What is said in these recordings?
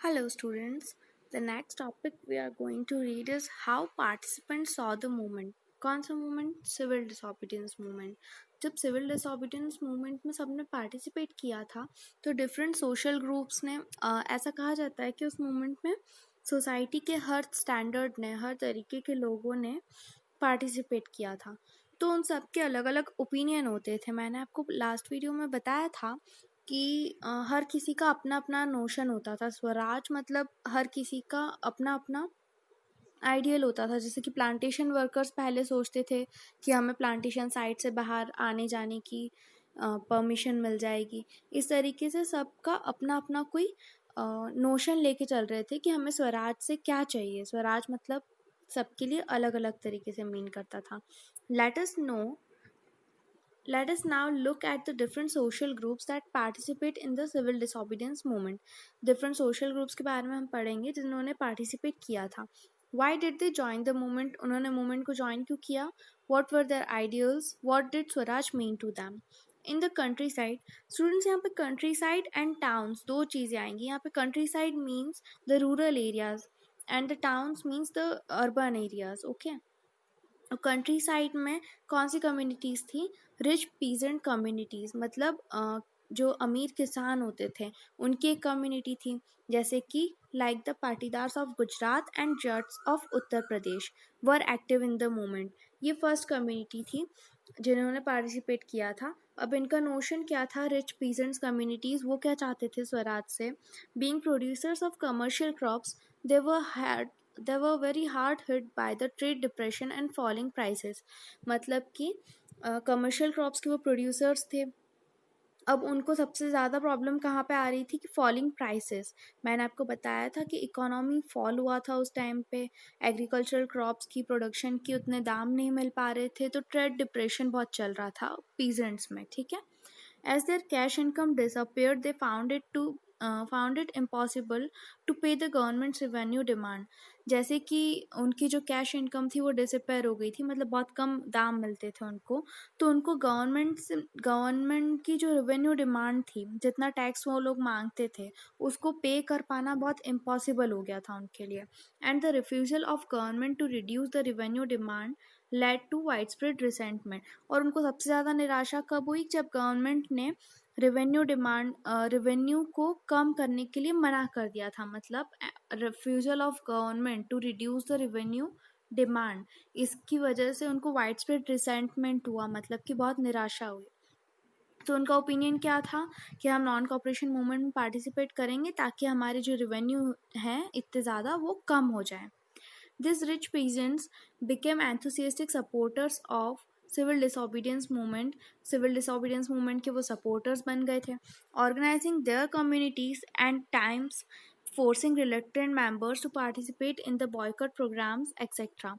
Hello students, the next topic we are going to read is how participants saw the movement. कौन सा movement? Civil disobedience movement. जब civil disobedience movement में सबने participate किया था तो डिफरेंट सोशल ग्रुप्स ने ऐसा कहा जाता है कि उस मूवमेंट में सोसाइटी के हर स्टैंडर्ड ने, हर तरीके के लोगों ने पार्टिसिपेट किया था. तो उन सब के अलग अलग ओपिनियन होते थे. मैंने आपको लास्ट वीडियो में बताया था कि हर किसी का अपना अपना नोशन होता था. स्वराज मतलब हर किसी का अपना अपना आइडियल होता था. जैसे कि प्लांटेशन वर्कर्स पहले सोचते थे कि हमें प्लांटेशन साइट से बाहर आने जाने की परमिशन मिल जाएगी. इस तरीके से सबका अपना अपना कोई नोशन लेके चल रहे थे कि हमें स्वराज से क्या चाहिए. स्वराज मतलब सबके लिए अलग अलग तरीके से मीन करता था. Let us know Let us now look at the different social groups that participate in the civil disobedience movement. Different social groups के बारे में हम पढ़ेंगे जिन्होंने participate किया था. Why did they join the movement? उन्होंने movement को join क्यों किया? What were their ideals? What did Swaraj mean to them? In the countryside, students यहाँ पे countryside and towns दो चीज़ें आएंगी. यहाँ पे countryside means the rural areas and the towns means the urban areas. Okay. Country side में कौन सी communities थी? रिच पीजेंट कम्युनिटीज़, मतलब जो अमीर किसान होते थे उनकी एक कम्युनिटी थी. जैसे कि like the Patidars of Gujarat and Jats of Uttar Pradesh were active in the movement. ये फर्स्ट कम्युनिटी थी जिन्होंने पार्टिसिपेट किया था. अब इनका नोशन क्या था? रिच पीजेंट्स कम्युनिटीज़ वो क्या चाहते थे स्वराज से? Being producers of commercial crops, they were very hard hit by the trade depression and falling prices. मतलब कि कमर्शियल क्रॉप्स के वो प्रोड्यूसर्स थे. अब उनको सबसे ज़्यादा प्रॉब्लम कहाँ पे आ रही थी? कि फॉलिंग प्राइसेस. मैंने आपको बताया था कि इकोनॉमी फॉल हुआ था उस टाइम पे. एग्रीकल्चरल क्रॉप्स की प्रोडक्शन की उतने दाम नहीं मिल पा रहे थे, तो ट्रेड डिप्रेशन बहुत चल रहा था पीजेंट्स में. ठीक है. As their cash income disappeared, they found it impossible to pay the government's revenue demand. जैसे कि उनकी जो कैश इनकम थी वो डिसअपेयर हो गई थी, मतलब बहुत कम दाम मिलते थे उनको. तो उनको गवर्नमेंट की जो रेवेन्यू डिमांड थी, जितना टैक्स वो लोग मांगते थे, उसको पे कर पाना बहुत इम्पॉसिबल हो गया था उनके लिए. And the refusal of government to reduce the revenue demand led to widespread resentment. और उनको सबसे ज़्यादा निराशा कब हुई? जब गवर्नमेंट ने रेवेन्यू को कम करने के लिए मना कर दिया था. मतलब refusal of government to reduce the revenue demand, इसकी वजह से उनको वाइड स्प्रेड रिसेंटमेंट हुआ, मतलब कि बहुत निराशा हुई. तो उनका ओपिनियन क्या था? कि हम नॉन कॉपरेशन मूवमेंट में पार्टिसिपेट करेंगे ताकि हमारे जो रेवेन्यू हैं इतने ज़्यादा वो कम हो जाए. These rich peasants became enthusiastic supporters of civil disobedience movement. Civil disobedience movement के वो सपोर्टर्स बन गए थे. Organising their communities and times, forcing reluctant members to participate in the boycott programmes etcetera.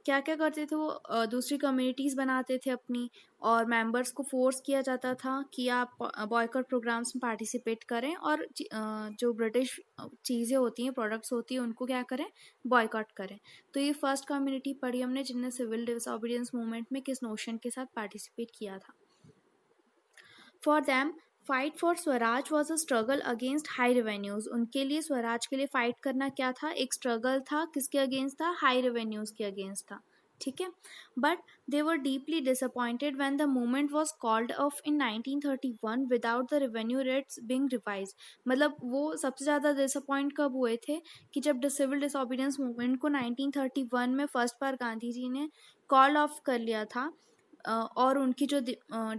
क्या क्या करते थे वो? दूसरी कम्युनिटीज़ बनाते थे अपनी, और मेंबर्स को फोर्स किया जाता था कि आप बॉयकॉट प्रोग्राम्स में पार्टिसिपेट करें, और जो ब्रिटिश चीज़ें होती हैं, प्रोडक्ट्स होती हैं, उनको क्या करें? बॉयकॉट करें. तो ये फर्स्ट कम्युनिटी पढ़ी हमने जिनने सिविल डिसोबीडियंस मूवमेंट में किस नोशन के साथ पार्टिसिपेट किया था. For them fight for Swaraj was a struggle against high revenues. उनके लिए स्वराज के लिए फाइट करना क्या था? एक स्ट्रगल था. किसके अगेंस्ट था? हाई रेवेन्यूज के अगेंस्ट था. ठीक है. But they were deeply disappointed when the movement was called off in 1931 without the revenue rates being revise. मतलब वो सबसे ज़्यादा डिसअपॉइंट कब हुए थे? कि जब सिविल डिसोबीडियंस मूवमेंट को 1931 में फर्स्ट बार गांधी जी ने कॉल ऑफ कर लिया था, और उनकी जो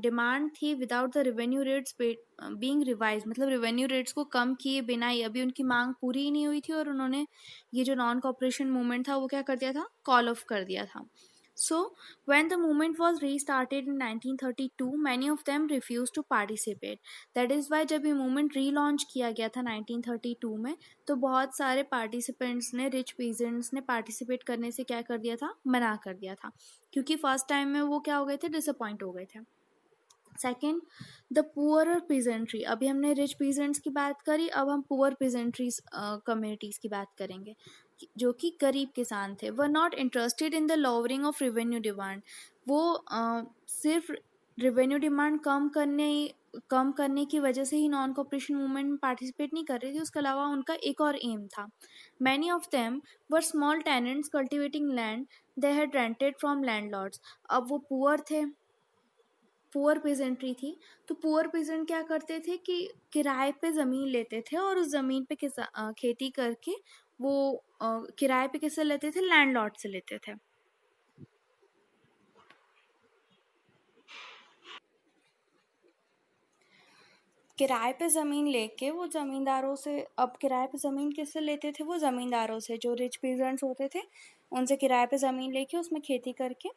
डिमांड थी without the revenue rates being revise, मतलब रेवेन्यू रेट्स को कम किए बिना ही अभी उनकी मांग पूरी ही नहीं हुई थी, और उन्होंने ये जो नॉन कॉपरेशन मूवमेंट था वो क्या कर दिया था? कॉल ऑफ कर दिया था. So, when the movement was restarted in 1932, many of them refused to participate. That is why जब ये movement relaunch किया गया था 1932 में, तो बहुत सारे participants ने, rich peasants ने participate करने से क्या कर दिया था? मना कर दिया था, क्योंकि फर्स्ट टाइम में वो क्या हो गए थे? डिसअपॉइंट हो गए थे. Second, the poorer peasantry. अभी हमने रिच पीजेंट्स की बात करी, अब हम पुअर पीजेंट्रीज कम्युनिटीज़ की बात करेंगे जो कि गरीब किसान थे. Were not interested in the lowering of revenue demand. वो सिर्फ रेवेन्यू डिमांड कम करने की वजह से ही नॉन कॉपरेशन मूवमेंट में पार्टिसिपेट नहीं कर रही थी, उसके अलावा उनका एक और एम था। Many of them were small tenants cultivating land they had rented from landlords. अब वो पुअर थे, पुअर पेजेंट्री थी, तो पुअर पेजेंट क्या करते थे कि किराए पे ज़मीन लेते थे और उस ज़मीन पे खेती करके वो किराए पे किससे लेते थे, लैंडलॉर्ड से लेते थे। किराए पे ज़मीन लेके वो ज़मींदारों से, अब किराए पे ज़मीन किससे लेते थे, वो ज़मींदारों से, जो रिच पीजेंट्स होते थे उनसे किराए पे ज़मीन लेके उसमें खेती करके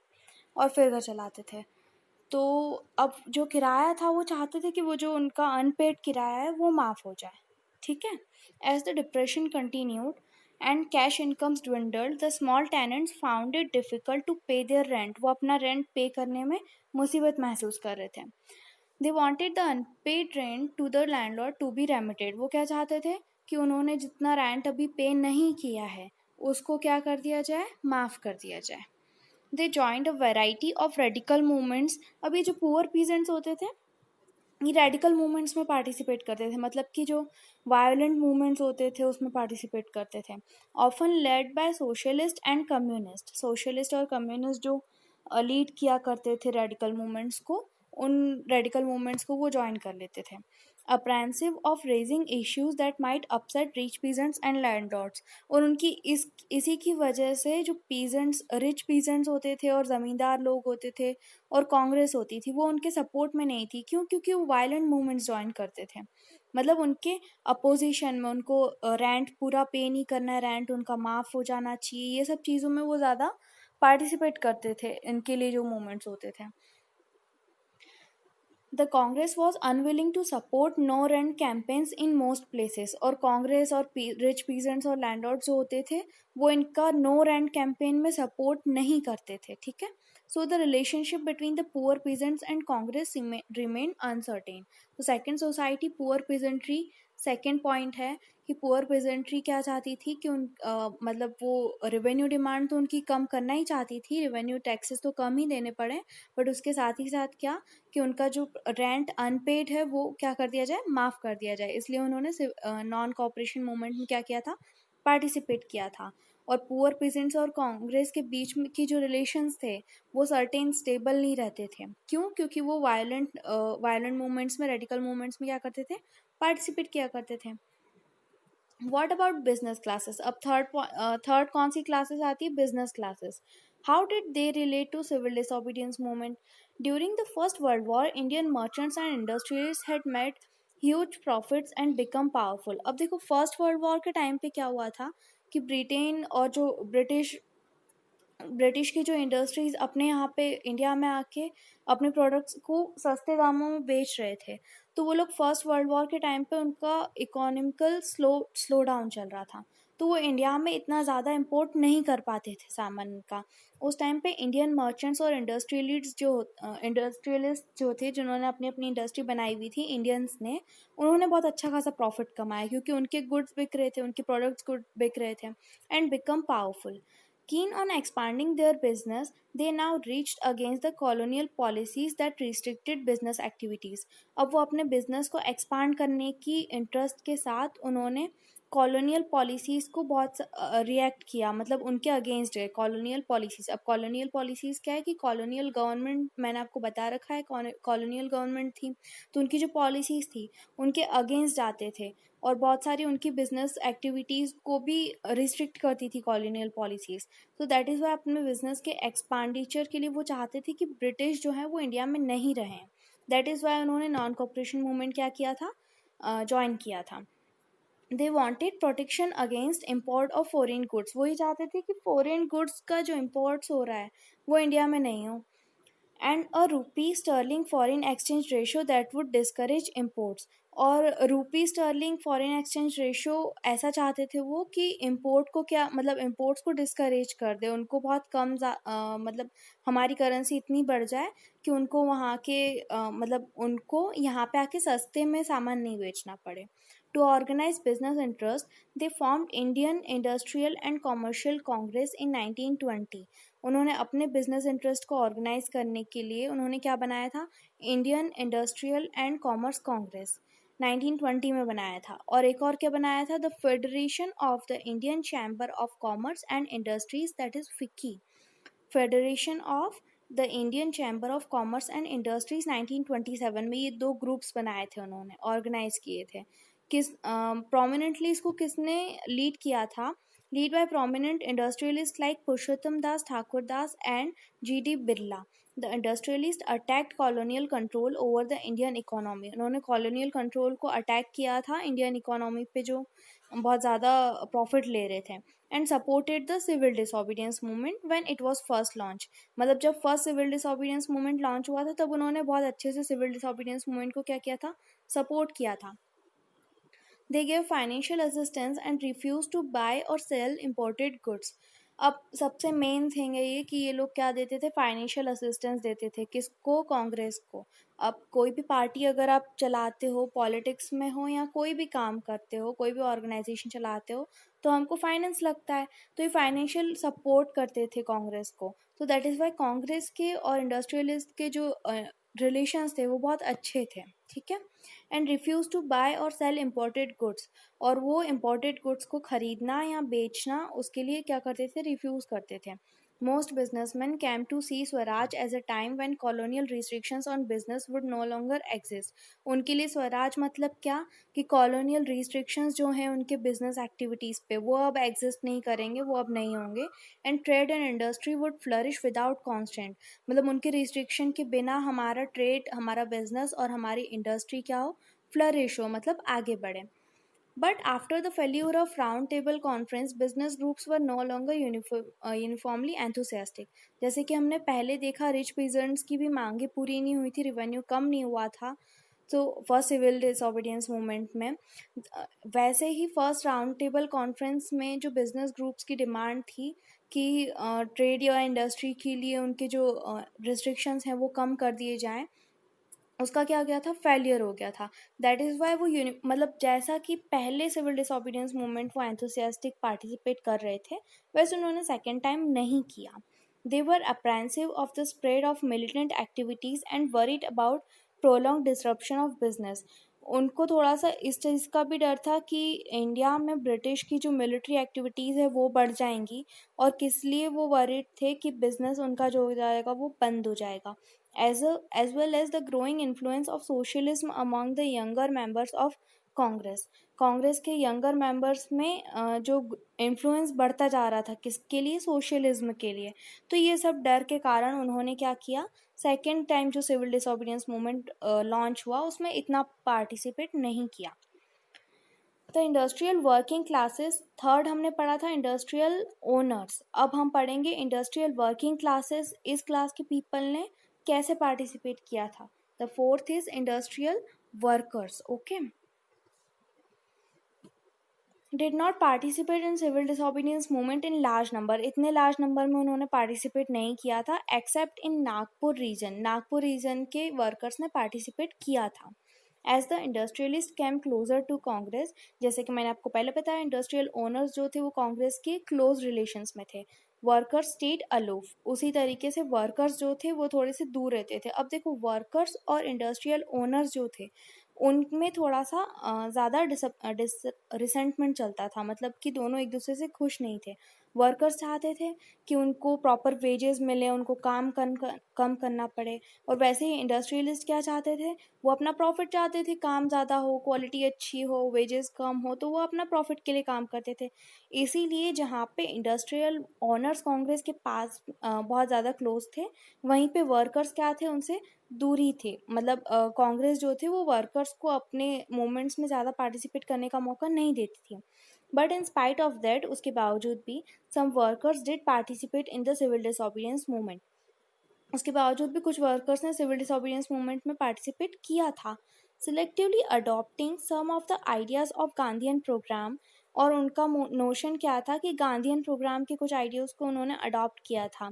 और फिर घर चलाते थे। तो अब जो किराया था वो चाहते थे कि वो जो उनका अनपेड किराया है वो माफ़ हो जाए, ठीक है। As the depression continued and cash incomes dwindled, the small tenants found it difficult to pay their rent. वो अपना रेंट पे करने में मुसीबत महसूस कर रहे थे। They wanted the unpaid rent to the landlord to be remitted. वो क्या चाहते थे कि उन्होंने जितना रेंट अभी पे नहीं किया है उसको क्या कर दिया जाए, माफ़ कर दिया जाए। They joined a variety of radical movements. अब ये जो पुअर पीजेंट्स होते थे ये रेडिकल मूवमेंट्स में पार्टिसिपेट करते थे, मतलब कि जो वायलेंट मूवमेंट्स होते थे उसमें पार्टिसिपेट करते थे। Often led by socialist and communist. Socialist और कम्युनिस्ट जो लीड किया करते थे रेडिकल मूवमेंट्स को, उन रेडिकल मूवमेंट्स को वो ज्वाइन कर लेते थे। Apprehensive of raising issues that might upset rich peasants and landlords. और उनकी इसी की वजह से जो पीजेंट्स, रिच पीजेंट्स होते थे और ज़मींदार लोग होते थे और कांग्रेस होती थी, वो उनके सपोर्ट में नहीं थी। क्यों? क्योंकि वो वायलेंट मूवमेंट्स ज्वाइन करते थे, मतलब उनके अपोजिशन में। उनको रेंट पूरा पे नहीं करना है, रेंट उनका माफ़ हो जाना चाहिए, ये सब चीज़ों में वो ज़्यादा पार्टिसिपेट करते थे, इनके लिए जो मूवमेंट्स होते थे। The Congress was unwilling to support no rent campaigns in most places. और कांग्रेस और रिच पीजेंट्स और लैंडलॉर्ड्स जो होते थे वो इनका नो रेंट कैंपेन में सपोर्ट नहीं करते थे, ठीक है। So the relationship between the poor peasants and Congress remain uncertain. तो second society poor peasantry, second point है कि पुअर पेजेंट्री क्या चाहती थी कि मतलब वो रेवेन्यू डिमांड तो उनकी कम करना ही चाहती थी, रेवेन्यू टैक्सेस तो कम ही देने पड़े, बट उसके साथ ही साथ क्या कि उनका जो रेंट अनपेड है वो क्या कर दिया जाए, माफ़ कर दिया जाए। इसलिए उन्होंने नॉन कॉपरेशन मूवमेंट में क्या किया था, पार्टिसिपेट किया था। और पुअर पीजेंट्स और कांग्रेस के बीच में की जो रिलेशंस थे वो सर्टेन स्टेबल नहीं रहते थे। क्यों? क्योंकि वो वायलेंट मूवमेंट्स में, रेडिकल मूवमेंट्स में क्या करते थे, पार्टिसिपेट किया करते थे। What about business classes? अब थर्ड कौन सी क्लासेस आती है, business classes. How did they relate to civil disobedience movement? During the first world war Indian merchants and industrialist had made huge profits and become powerful. अब देखो first world war के time पे क्या हुआ था कि ब्रिटेन और जो ब्रिटिश की जो इंडस्ट्रीज़ अपने यहाँ पे इंडिया में आके अपने प्रोडक्ट्स को सस्ते दामों में बेच रहे थे, तो वो लोग फर्स्ट वर्ल्ड वॉर के टाइम पे उनका इकोनॉमिकल स्लो डाउन चल रहा था, तो वो इंडिया में इतना ज़्यादा इम्पोर्ट नहीं कर पाते थे सामान का। उस टाइम पे इंडियन मर्चेंट्स और इंडस्ट्रियलिस्ट जो थे, जिन्होंने अपनी अपनी इंडस्ट्री बनाई हुई थी इंडियंस ने, उन्होंने बहुत अच्छा खासा प्रॉफिट कमाया क्योंकि उनके गुड्स बिक रहे थे, उनके प्रोडक्ट्स गुड बिक रहे थे, and become powerful. Keen on expanding their business, they now reached against the colonial policies that restricted business activities. अब वो अपने business को expand करने की interest के साथ उन्होंने कॉलोनियल पॉलिसीज़ को बहुत रिएक्ट किया, मतलब उनके अगेंस्ट है कॉलोनियल पॉलिसीज़। अब कॉलोनियल पॉलिसीज़ क्या है कि कॉलोनियल गवर्नमेंट, मैंने आपको बता रखा है कॉलोनियल गवर्नमेंट थी, तो उनकी जो पॉलिसीज़ थी उनके अगेंस्ट जाते थे और बहुत सारी उनकी बिजनेस एक्टिविटीज़ को भी रिस्ट्रिक्ट करती थी कॉलोनियल पॉलिसीज़। तो दैट इज़ वाई अपने बिजनेस के एक्सपांडिचर के लिए वो चाहते थे कि ब्रिटिश जो है वो इंडिया में नहीं रहें। दैट इज़ वाई उन्होंने नॉन कॉपरेशन मूवमेंट क्या किया था, ज्वाइन किया था। They wanted protection against import of foreign goods. वही चाहते थे कि फॉरेन गुड्स का जो इम्पोर्ट्स हो रहा है वो इंडिया में नहीं हो। And a rupee sterling foreign exchange ratio that would discourage imports. और rupee sterling foreign exchange ratio ऐसा चाहते थे वो कि इम्पोर्ट को क्या, मतलब इम्पोर्ट्स को डिस्करेज कर दे, उनको बहुत कम मतलब हमारी करेंसी इतनी बढ़ जाए कि उनको वहाँ के मतलब उनको यहाँ पे आके सस्ते में सामान नहीं बेचना पड़े। To organise business interest they formed Indian Industrial and Commercial Congress in 1920। उन्होंने अपने बिजनेस इंटरेस्ट को ऑर्गेनाइज करने के लिए उन्होंने क्या बनाया था, Indian Industrial and commerce Congress 1920 में बनाया था। और एक और क्या बनाया था, the federation of the Indian chamber of commerce and industries, that is FICCI, federation of the Indian chamber of commerce and industries 1927 में। ये दो ग्रुप्स बनाए थे उन्होंने, ऑर्गेनाइज किए थे। किस प्रोमिनेंटली इसको किसने लीड किया था, lead by prominent industrialist like Purushottam Das Thakur Das and GD. Birla. The industrialist attacked colonial control over the Indian economy. उन्होंने कॉलोनियल कंट्रोल को अटैक किया था इंडियन इकोनॉमी पे, जो बहुत ज़्यादा प्रॉफिट ले रहे थे। And supported the civil disobedience movement when it was first launch. मतलब जब first civil disobedience movement launch हुआ था तब उन्होंने बहुत अच्छे से सिविल डिसोबीडियंस मूवमेंट को क्या किया था, सपोर्ट किया था। They gave financial assistance and refused to buy or sell imported goods. अब सबसे मेन थिंग है ये कि ये लोग क्या देते थे, फाइनेंशियल असिस्टेंस देते थे। किसको, कांग्रेस को। अब कोई भी पार्टी अगर आप चलाते हो, पॉलिटिक्स में हो या कोई भी काम करते हो, कोई भी ऑर्गेनाइजेशन चलाते हो, तो हमको फाइनेंस लगता है, तो ये फाइनेंशियल सपोर्ट करते थे कांग्रेस को। तो दैट इज़ वाई कांग्रेस के और इंडस्ट्रियलिस्ट के जो रिलेशंस थे वो बहुत अच्छे थे, ठीक है। एंड रिफ्यूज टू बाय और सेल इम्पोर्टेड गुड्स, और वो इम्पोर्टेड गुड्स को खरीदना या बेचना उसके लिए क्या करते थे, रिफ्यूज करते थे। Most businessmen came to see swaraj as a time when colonial restrictions on business would no longer exist. उनके लिए स्वराज मतलब क्या, कि कॉलोनियल रिस्ट्रिक्शंस जो हैं उनके बिजनेस एक्टिविटीज़ पे वो अब एग्जिस्ट नहीं करेंगे, वो अब नहीं होंगे। And trade and industry would flourish without constant, मतलब उनके रिस्ट्रिक्शन के बिना हमारा ट्रेड, हमारा बिजनेस और हमारी इंडस्ट्री क्या हो, फ्लरिश हो, मतलब आगे बढ़े। But after the failure of round table conference business groups were no longer uniformly enthusiastic. जैसे कि हमने पहले देखा, रिच पीजेंट्स की भी मांगे पूरी नहीं हुई थी, रिवेन्यू कम नहीं हुआ था, तो फर्स्ट सिविल डिसोबीडियंस मूवमेंट में। वैसे ही फर्स्ट राउंड टेबल कॉन्फ्रेंस में जो बिजनेस ग्रुप्स की डिमांड थी कि ट्रेड या इंडस्ट्री के लिए उनके जो रिस्ट्रिक्शंस हैं वो कम कर दिए जाएं, उसका क्या गया था, फेलियर हो गया था। दैट इज़ वाई वो मतलब जैसा कि पहले सिविल डिसोबीडियंस मूवमेंट वो एंथुसियास्टिक पार्टिसिपेट कर रहे थे, वैसे उन्होंने सेकेंड टाइम नहीं किया। They were apprehensive of the spread of militant activities and worried about prolong disruption of business. उनको थोड़ा सा इस चीज़ का भी डर था कि इंडिया में ब्रिटिश की जो मिलिट्री एक्टिविटीज़ है वो बढ़ जाएंगी, और किस लिए वो वरीड थे कि बिजनेस उनका जो हो जाएगा वो बंद हो जाएगा। As well as the growing influence of socialism among the younger members of Congress. Congress के यंगर मेंबर्स में जो इन्फ्लुएंस बढ़ता जा रहा था, किसके लिए, सोशलिज्म के लिए। तो ये सब डर के कारण उन्होंने क्या किया, सेकेंड टाइम जो सिविल डिसोबीडियंस मूवमेंट लॉन्च हुआ उसमें इतना पार्टिसिपेट नहीं किया। The industrial working classes, third हमने पढ़ा था इंडस्ट्रियल ओनर्स, अब हम पढ़ेंगे इंडस्ट्रियल वर्किंग क्लासेस। इस क्लास के पीपल ने कैसे पार्टिसिपेट किया था। The fourth is industrial workers, okay, did not participate in civil disobedience movement in large number. इतने लार्ज नंबर में उन्होंने पार्टिसिपेट नहीं किया था, except in Nagpur reason. Nagpur region के वर्कर्स ने पार्टिसिपेट किया था। As the industrialist came closer to Congress, जैसे कि मैंने आपको पहले बताया, इंडस्ट्रियल ओनर्स जो थे वो कांग्रेस के क्लोज रिलेशंस में थे। वर्कर्स स्टेड अलूफ, उसी तरीके से वर्कर्स जो थे वो थोड़े से दूर रहते थे। अब देखो, वर्कर्स और इंडस्ट्रियल ओनर्स जो थे उनमें थोड़ा सा ज़्यादा रिसेंटमेंट चलता था, मतलब कि दोनों एक दूसरे से खुश नहीं थे। वर्कर्स चाहते थे कि उनको प्रॉपर वेजेस मिले, उनको काम कम करना पड़े, और वैसे ही इंडस्ट्रियलिस्ट क्या चाहते थे, वो अपना प्रॉफिट चाहते थे, काम ज़्यादा हो, क्वालिटी अच्छी हो, वेजेस कम हो, तो वो अपना प्रॉफिट के लिए काम करते थे। इसीलिए जहाँ पे इंडस्ट्रियल ऑनर्स कांग्रेस के पास बहुत ज़्यादा क्लोज थे, वहीं पे वर्कर्स क्या थे, उनसे दूरी थे। मतलब कांग्रेस जो थे वो वर्कर्स को अपने मूवमेंट्स में ज़्यादा पार्टिसिपेट करने का मौका नहीं देती थी। But in spite of that, उसके बावजूद भी some workers did participate in the civil disobedience movement. उसके बावजूद भी कुछ वर्कर्स ने सिविल डिसोबीडियंस मूवमेंट में पार्टिसिपेट किया था, selectively adopting some of the ideas of Gandhian programme. और उनका नोशन क्या था कि गांधीयन प्रोग्राम के कुछ आइडियाज़ को उन्होंने अडॉप्ट किया था,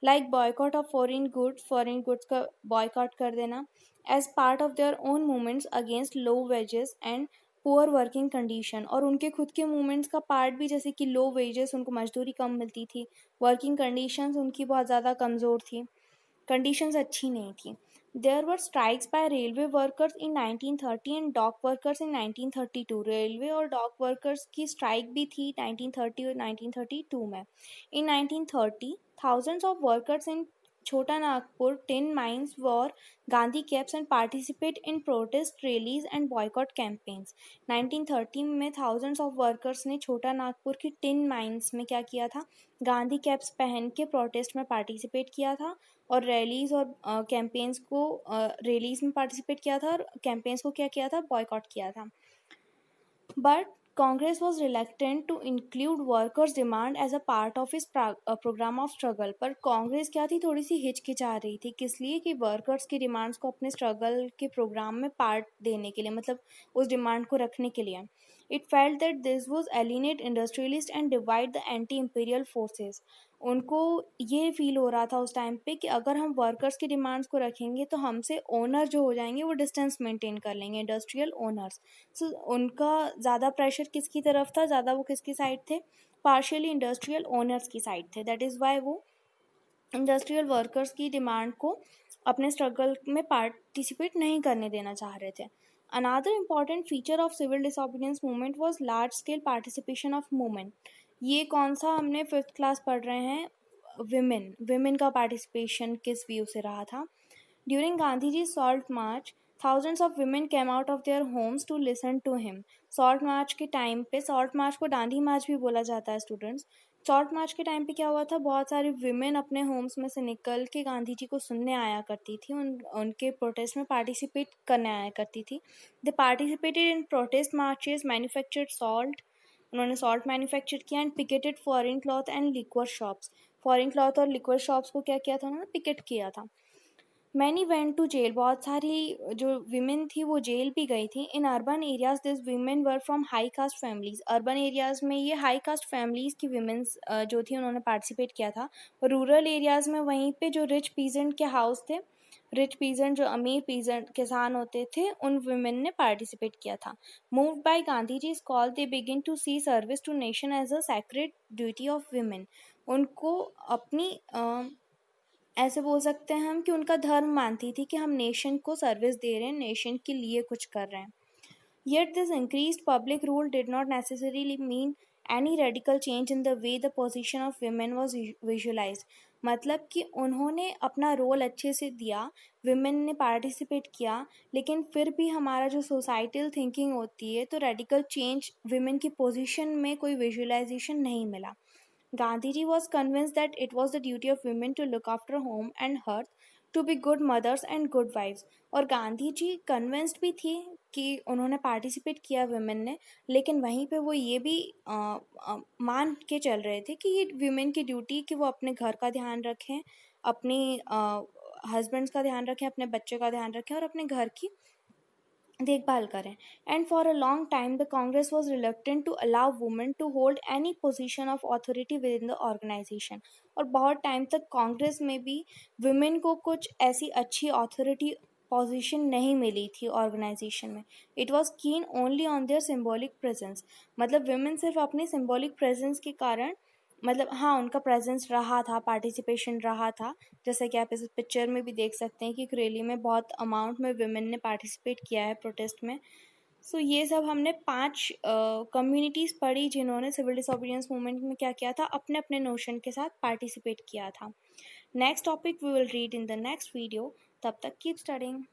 like boycott of foreign goods का बॉयकॉट कर देना, as part of their own movements against low wages and poor working condition, और उनके खुद के मूवमेंट्स का पार्ट भी, जैसे कि लो वेजेस, उनको मजदूरी कम मिलती थी, वर्किंग कंडीशंस उनकी बहुत ज़्यादा कमज़ोर थी, कंडीशंस अच्छी नहीं थी. There were strikes by railway workers in 1930 and dock workers in 1932. Railway और डॉक वर्कर्स की स्ट्राइक भी थी 1930 और 1932 में. इन 1930 thousands of workers in Chota Nagpur tin mines wore Gandhi caps and participate in protest rallies and boycott campaigns. 1930 में thousands of workers ने छोटा नागपुर की टिन माइंस में क्या किया था, गांधी कैप्स पहन के प्रोटेस्ट में पार्टिसिपेट किया था, और रैलीज और कैंपेन्स को रैलीज में पार्टिसिपेट किया था, और कैंपेन्स को क्या किया था, बॉयकॉट किया था. But Congress was reluctant to include workers' demand as a part of its program of struggle. पर कांग्रेस क्या थी, थोड़ी सी हिचकिचा रही थी, किस लिए, कि वर्कर्स की डिमांड्स को अपने स्ट्रगल के प्रोग्राम में पार्ट देने के लिए, मतलब उस डिमांड को रखने के लिए. It felt that this was alienate industrialists and divide the anti-imperial forces. उनको ये फील हो रहा था उस टाइम पे कि अगर हम वर्कर्स की डिमांड्स को रखेंगे तो हमसे ओनर जो हो जाएंगे वो डिस्टेंस मेंटेन कर लेंगे, इंडस्ट्रियल ओनर्स. सो उनका ज़्यादा प्रेशर किसकी तरफ था, ज़्यादा वो किसकी साइड थे, पार्शियली इंडस्ट्रियल ओनर्स की साइड थे. दैट इज़ वाई वो इंडस्ट्रियल वर्कर्स की डिमांड को अपने स्ट्रगल में पार्टिसिपेट नहीं करने देना चाह रहे थे. Another important feature of civil disobedience movement was large scale participation of movement. ये कौन सा हमने फिफ्थ क्लास पढ़ रहे हैं, विमेन का पार्टिसिपेशन किस व्यू से रहा था. During Gandhiji's Salt March, thousands of women came out of their homes to listen to him. Salt march के टाइम पे, सॉल्ट मार्च को डांडी मार्च भी बोला जाता है स्टूडेंट्स. सॉल्ट मार्च के टाइम पे क्या हुआ था, बहुत सारी विमेन अपने होम्स में से निकल के गांधी जी को सुनने आया करती थी, उनके प्रोटेस्ट में पार्टिसिपेट करने आया करती थी. They participated in protest marches, manufactured salt, उन्होंने सॉल्ट मैन्युफैक्चर किया, and picketed foreign cloth and liquor shops. Foreign cloth और लिक्वर शॉप्स को क्या किया था, उन्होंने पिकेट किया था. मैनी वेंट टू जेल, बहुत सारी जो वीमेन थी वो जेल भी गई थी. In urban areas this women were from high cast families. Urban areas में ये हाई कास्ट फैमिलीज की वीमेन्स जो थी उन्होंने पार्टिसिपेट किया था. रूरल एरियाज में वहीं पे जो रिच पीजेंट के हाउस थे, रिच पीजेंट जो अमीर पीजेंट किसान होते थे, उन वुमेन ने पार्टिसिपेट किया था. Moved by Gandhi ji call, they begin to see service to nation as a sacred duty of women. उनको अपनी ऐसे बोल सकते हैं हम कि उनका धर्म मानती थी कि हम नेशन को सर्विस दे रहे हैं, नेशन के लिए कुछ कर रहे हैं. Yet this increased public rule did not necessarily mean any radical change in the way the position of women was visualized. मतलब कि उन्होंने अपना रोल अच्छे से दिया, विमेन ने पार्टिसिपेट किया, लेकिन फिर भी हमारा जो सोसाइटल थिंकिंग होती है, तो रेडिकल चेंज विमेन की पोजीशन में कोई विजुअलाइजेशन नहीं मिला. Gandhiji was convinced that it was the duty of women to look after home and hearth, to be good mothers and good wives. और गांधी जी कन्विंस्ड भी थी कि उन्होंने पार्टिसिपेट किया विमेन ने, लेकिन वहीं पे वो ये भी मान के चल रहे थे कि ये विमेन की ड्यूटी कि वो अपने घर का ध्यान रखें, अपनी हस्बैंड्स का ध्यान रखें, अपने बच्चे का ध्यान रखें, और अपने घर की देखभाल करें. And for a long time the Congress was reluctant to allow women to hold any position of authority within the organisation. और बहुत टाइम तक कांग्रेस में भी वुमेन को कुछ ऐसी अच्छी अथॉरिटी पोजीशन नहीं मिली थी ऑर्गेनाइजेशन में. इट वॉज कीन only on their symbolic presence. मतलब वुमेन सिर्फ अपनी सिम्बॉलिक प्रेजेंस के कारण, मतलब हाँ उनका प्रेजेंस रहा था, पार्टिसिपेशन रहा था, जैसे कि आप इस पिक्चर में भी देख सकते हैं कि एक रैली में बहुत अमाउंट में विमेन ने पार्टिसिपेट किया है प्रोटेस्ट में. सो ये सब हमने 5 कम्युनिटीज़ पढ़ी जिन्होंने सिविल डिसोबीडियंस मूवमेंट में क्या किया था, अपने अपने नोशन के साथ पार्टिसिपेट किया था. Next topic we will read in the next video. तब तक कीप स्टडिंग.